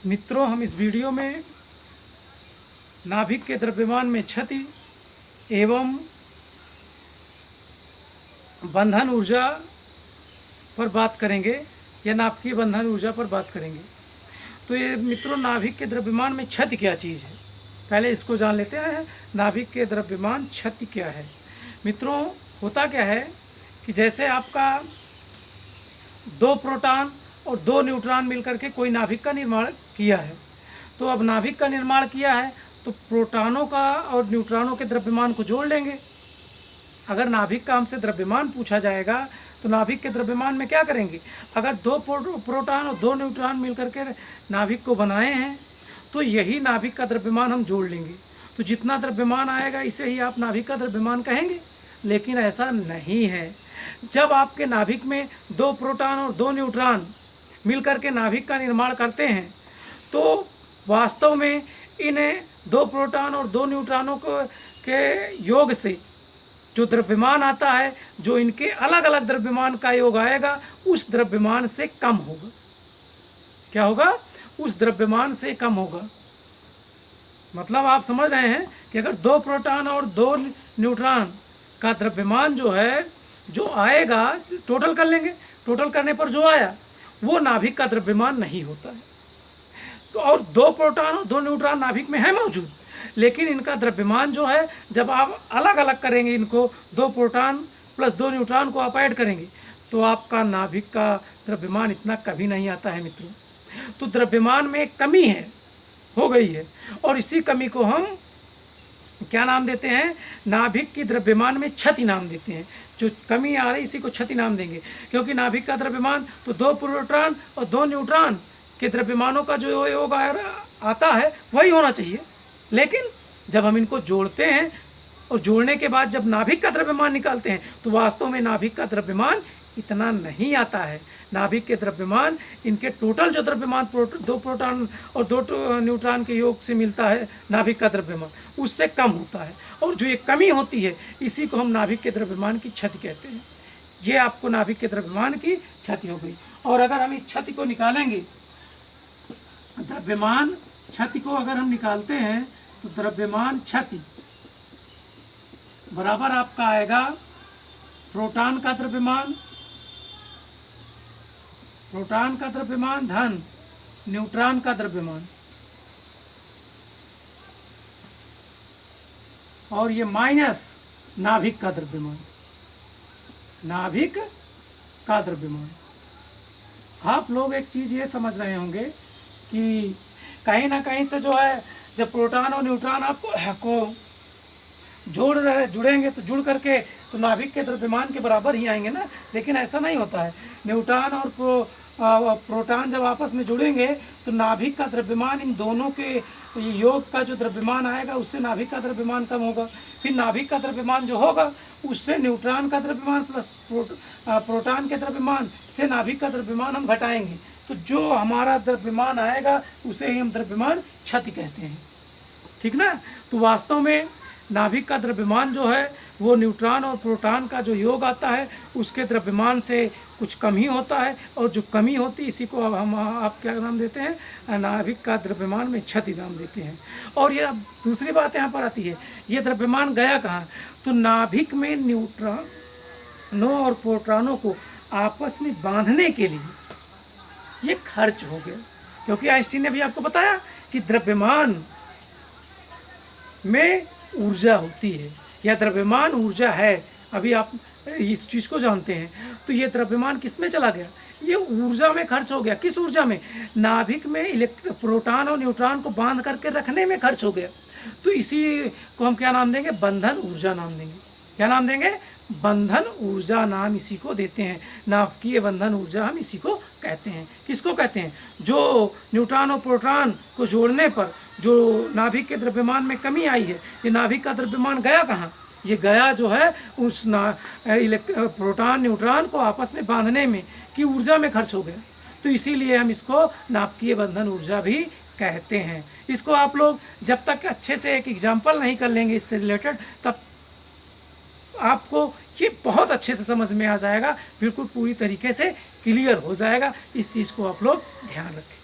मित्रों, हम इस वीडियो में नाभिक के द्रव्यमान में क्षति एवं बंधन ऊर्जा पर बात करेंगे या नाभिकीय बंधन ऊर्जा पर बात करेंगे। तो ये मित्रों, नाभिक के द्रव्यमान में क्षति क्या चीज़ है, पहले इसको जान लेते हैं। नाभिक के द्रव्यमान क्षति क्या है। मित्रों, होता क्या है कि जैसे आपका 2 प्रोटॉन और 2 न्यूट्रॉन मिलकर के कोई नाभिक का निर्माण किया है। तो अब नाभिक का निर्माण किया है तो प्रोटॉनों का और न्यूट्रॉनों के द्रव्यमान को जोड़ लेंगे। अगर नाभिक का हमसे द्रव्यमान पूछा जाएगा तो नाभिक के द्रव्यमान में क्या करेंगे, अगर 2 प्रोटॉन और 2 न्यूट्रॉन मिलकर के नाभिक को बनाए हैं तो यही नाभिक का द्रव्यमान हम जोड़ लेंगे। तो जितना द्रव्यमान आएगा इसे ही आप नाभिक का द्रव्यमान कहेंगे। लेकिन ऐसा नहीं है। जब आपके नाभिक में 2 प्रोटॉन और 2 न्यूट्रॉन मिलकर के नाभिक का निर्माण करते हैं तो वास्तव में इन 2 प्रोटॉन और 2 न्यूट्रॉनों के योग से जो द्रव्यमान आता है, जो इनके अलग अलग द्रव्यमान का योग आएगा, उस द्रव्यमान से कम होगा। क्या होगा? उस द्रव्यमान से कम होगा। मतलब आप समझ रहे हैं कि अगर 2 प्रोटॉन और 2 न्यूट्रॉन का द्रव्यमान जो है, जो आएगा, टोटल कर लेंगे, टोटल करने पर जो आया वो नाभिक का द्रव्यमान नहीं होता है। तो और 2 प्रोटॉन और 2 न्यूट्रॉन नाभिक में है मौजूद, लेकिन इनका द्रव्यमान जो है, जब आप अलग अलग करेंगे, इनको 2 प्रोटॉन प्लस 2 न्यूट्रॉन को आप ऐड करेंगे तो आपका नाभिक का द्रव्यमान इतना कभी नहीं आता है मित्रों। तो द्रव्यमान में एक कमी है, हो गई है, और इसी कमी को हम क्या नाम देते हैं? नाभिक की द्रव्यमान में क्षति नाम देते हैं। जो कमी आ रही इसी को क्षति नाम देंगे, क्योंकि नाभिक का द्रव्यमान तो 2 प्रोटॉन और 2 न्यूट्रॉन के द्रव्यमानों का जो योग आता है वही होना चाहिए। लेकिन जब हम इनको जोड़ते हैं और जोड़ने के बाद जब नाभिक का द्रव्यमान निकालते हैं तो वास्तव में नाभिक का द्रव्यमान इतना नहीं आता है। नाभिक के द्रव्यमान, इनके टोटल जो द्रव्यमान 2 प्रोटॉन और 2 न्यूट्रॉन के योग से मिलता है नाभिक का द्रव्यमान, उससे कम होता है। और जो ये कमी होती है इसी को हम नाभिक के द्रव्यमान की क्षति कहते हैं। ये आपको नाभिक के द्रव्यमान की क्षति हो गई। और अगर हम इस क्षति को निकालेंगे, द्रव्यमान क्षति को अगर हम निकालते हैं तो द्रव्यमान क्षति बराबर आपका आएगा प्रोटॉन का द्रव्यमान धन न्यूट्रॉन का द्रव्यमान, और ये माइनस नाभिक का द्रव्यमान। आप लोग एक चीज ये समझ रहे होंगे कि कहीं ना कहीं से जो है, जब प्रोटॉन और न्यूट्रॉन आपको जुड़ेंगे तो जुड़ करके तो नाभिक के द्रव्यमान के बराबर ही आएंगे ना। लेकिन ऐसा नहीं होता है। न्यूट्रॉन और प्रोटॉन जब आपस में जुड़ेंगे तो नाभिक का द्रव्यमान, इन दोनों के योग का जो द्रव्यमान आएगा उससे नाभिक का द्रव्यमान कम होगा। फिर नाभिक का द्रव्यमान जो होगा उससे न्यूट्रॉन का द्रव्यमान प्लस प्रोटॉन के द्रव्यमान से नाभिक का द्रव्यमान हम घटाएंगे। तो जो हमारा द्रव्यमान आएगा उसे ही हम द्रव्यमान क्षति कहते हैं। ठीक ना? तो वास्तव में नाभिक का द्रव्यमान जो है वो न्यूट्रॉन और प्रोटॉन का जो योग आता है उसके द्रव्यमान से कुछ कम ही होता है, और जो कमी होती है इसी को अब आप क्या नाम देते हैं? नाभिक का द्रव्यमान में क्षति नाम देते हैं। और ये अब दूसरी बात यहाँ पर आती है, ये द्रव्यमान गया कहाँ? तो नाभिक में न्यूट्रॉनों और प्रोटॉनों को आपस में बांधने के लिए ये खर्च हो गया। क्योंकि आइंस्टीन ने भी आपको बताया कि द्रव्यमान में ऊर्जा होती है, या द्रव्यमान ऊर्जा है। अभी आप इस चीज़ को जानते हैं। तो ये द्रव्यमान किस में चला गया? ये ऊर्जा में खर्च हो गया। किस ऊर्जा में? नाभिक में प्रोटॉन और न्यूट्रॉन को बांध करके रखने में खर्च हो गया। तो इसी को हम क्या नाम देंगे? बंधन ऊर्जा नाम देंगे। क्या नाम देंगे? बंधन ऊर्जा नाम इसी को देते हैं। नाभिकीय बंधन ऊर्जा हम इसी को कहते हैं। किसको कहते हैं? जो न्यूट्रॉन और प्रोटॉन को जोड़ने पर जो नाभिक के द्रव्यमान में कमी आई है, ये नाभिक का द्रव्यमान गया कहाँ? ये गया जो है उस प्रोटॉन न्यूट्रॉन को आपस में बांधने में की ऊर्जा में खर्च हो गया। तो इसीलिए हम इसको नाभिकीय बंधन ऊर्जा भी कहते हैं। इसको आप लोग जब तक अच्छे से एक एग्जाम्पल नहीं कर लेंगे इससे रिलेटेड, तब आपको ये बहुत अच्छे से समझ में आ जाएगा, बिल्कुल पूरी तरीके से क्लियर हो जाएगा। इस चीज़ को आप लोग ध्यान रखें।